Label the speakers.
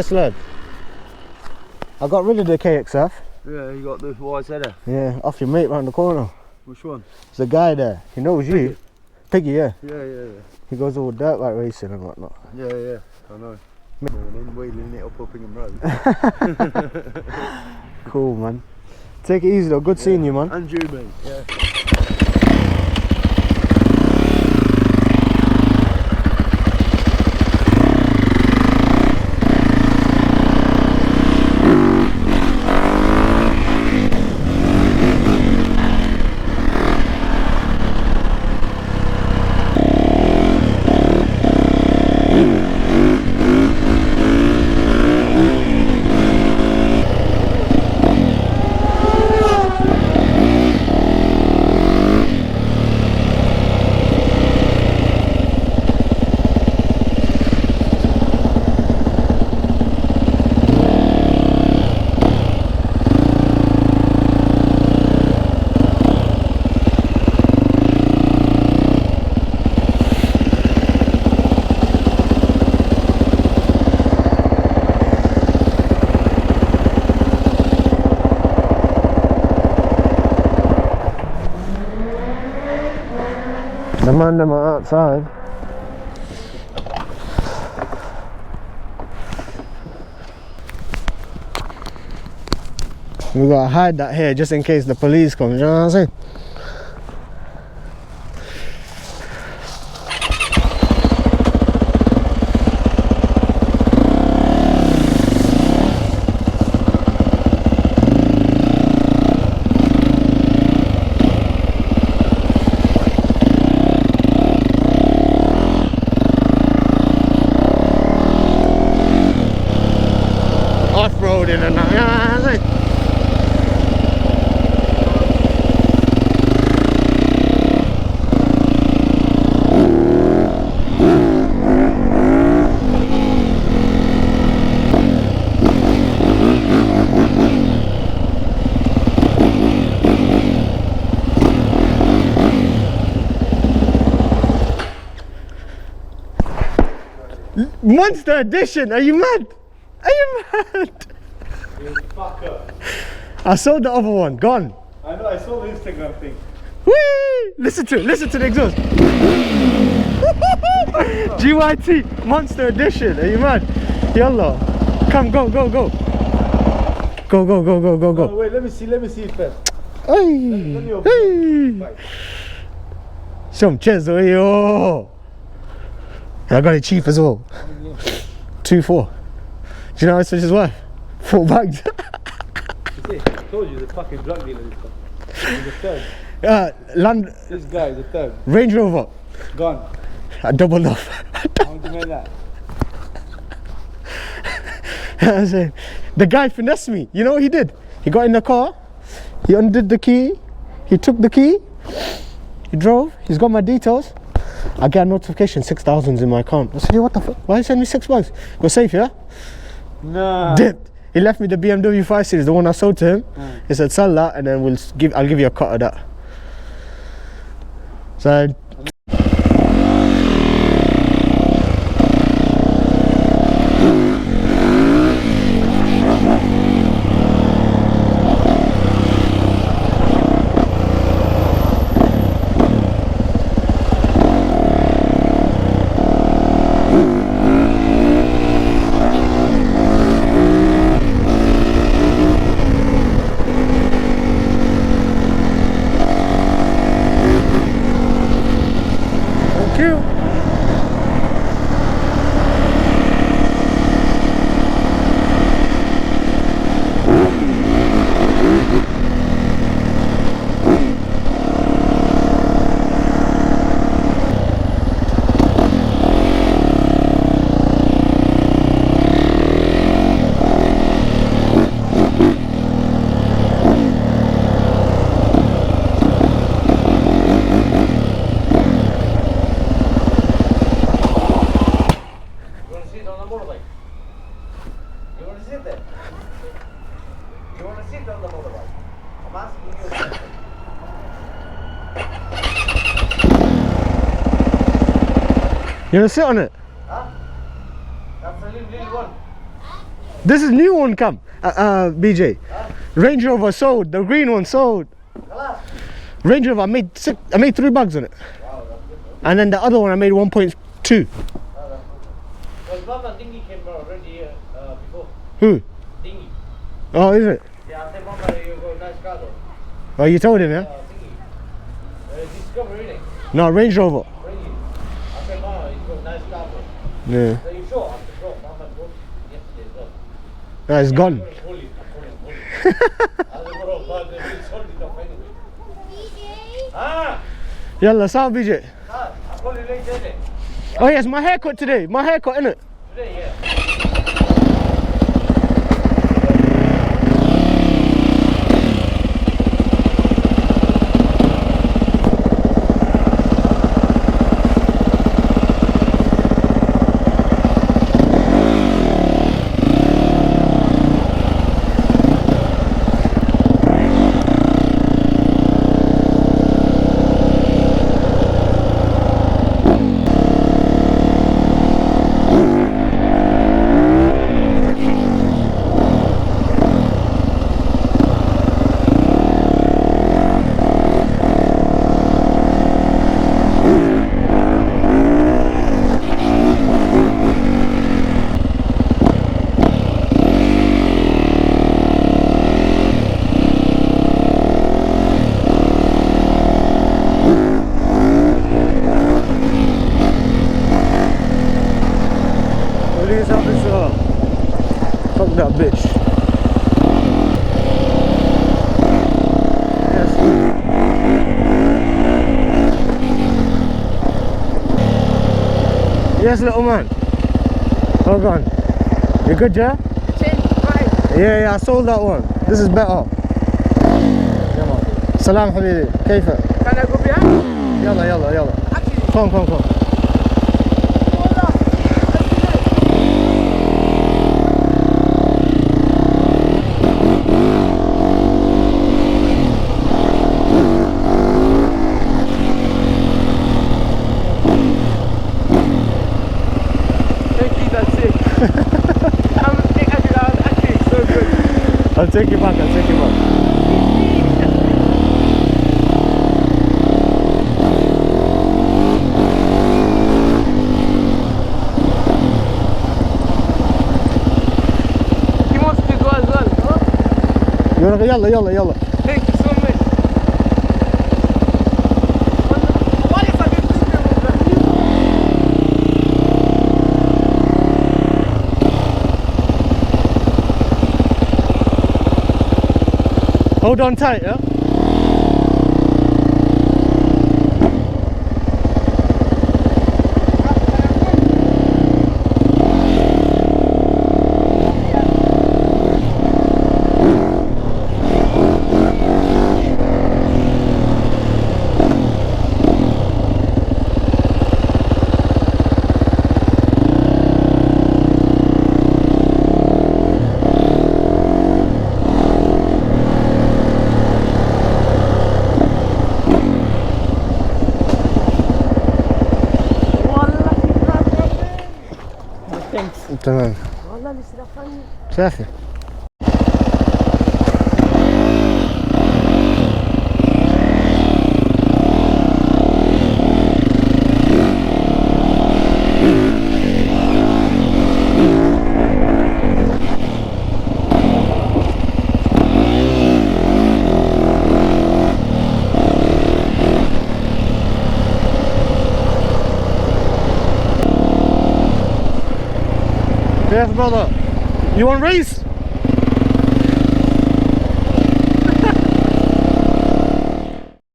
Speaker 1: this lad. I got rid of the KXF.
Speaker 2: Yeah, you got the wise header.
Speaker 1: Yeah, off your mate round the corner.
Speaker 2: Which one?
Speaker 1: There's a guy there. He knows you. Piggy, yeah.
Speaker 2: Yeah.
Speaker 1: He goes all dirt bike racing and whatnot.
Speaker 2: Yeah, I know. Morning, wheeling it up Uppingham Road.
Speaker 1: Cool, man. Take it easy though. Good seeing you, man.
Speaker 2: And you, mate. Yeah.
Speaker 1: The man them are outside. We gotta hide that here just in case the police come, you know what I'm saying? Off-roading and that, you know what I'm saying? Monster edition, are you mad? Are you mad?
Speaker 2: You fucker.
Speaker 1: I sold the other one, gone.
Speaker 2: I know, I saw the Instagram thing.
Speaker 1: Whee! Listen to the exhaust. GYT Monster Edition, are you mad? Yalla. Come, go. Go.
Speaker 2: Oh, wait, let me see it first.
Speaker 1: Hey.
Speaker 2: Let me open
Speaker 1: Hey.
Speaker 2: it.
Speaker 1: Some chairs, yo. I got it cheap as well. 2.4. Do you know how much is worth? 4 bags.
Speaker 2: You see, I told you, the fucking drug dealer is the third. This guy is the third.
Speaker 1: Range Rover.
Speaker 2: Gone.
Speaker 1: I doubled off.
Speaker 2: How much you made that?
Speaker 1: I said, the guy finessed me. You know what he did? He got in the car, he undid the key, he took the key, he drove, he's got my details. I get a notification, 6,000's in my account. I said, hey, what the fuck? Why you send me $6? Go safe, yeah?
Speaker 2: Nah.
Speaker 1: Dipped. He left me the BMW 5 Series, the one I sold to him. He said, sell that and then I'll give you a cut of that. So you wanna sit on it?
Speaker 2: Huh? That's a little one.
Speaker 1: This is new one come. BJ. Range Rover sold. The green one sold. Range Rover, I made 3 bucks on it. And then the other one I made 1.2.
Speaker 2: Well, Mama Dingy came already before.
Speaker 1: Who?
Speaker 2: Dingy.
Speaker 1: Oh, is it?
Speaker 2: Yeah, I said, Mama, you got a nice car though.
Speaker 1: Oh, you told him, yeah?
Speaker 2: Dingy. Discovery, innit?
Speaker 1: No, Range Rover.
Speaker 2: Ringy. I said, Mama, you got a nice car though.
Speaker 1: Yeah.
Speaker 2: So you sure? I said, bro, Mama told me yesterday as well.
Speaker 1: No, it's gone.
Speaker 2: I'm calling bully. I said, bro, but they sold it off anyway. Ah!
Speaker 1: Yalla, salam BJ.
Speaker 2: Ah, I'll call you later, innit?
Speaker 1: Oh yes, my haircut today. My haircut, innit?
Speaker 2: Today, yeah.
Speaker 1: Fuck that bitch. Yes, little man. Hold on. You good, yeah?
Speaker 3: Change price.
Speaker 1: Yeah, I sold that one. This is better. Salam حبيبي كيفك؟
Speaker 3: Can I go behind?
Speaker 1: يلا
Speaker 3: Actually,
Speaker 1: come.
Speaker 3: thank you, that's it. I was actually so good.
Speaker 1: I'll take you back.
Speaker 3: He wants to go as well. Huh?
Speaker 1: يلا
Speaker 3: Thank you so much. What if I get this thing?
Speaker 1: Hold on tight, yeah? تمام
Speaker 3: والله اللي سرقني.
Speaker 1: شافي Yes, brother. You want race?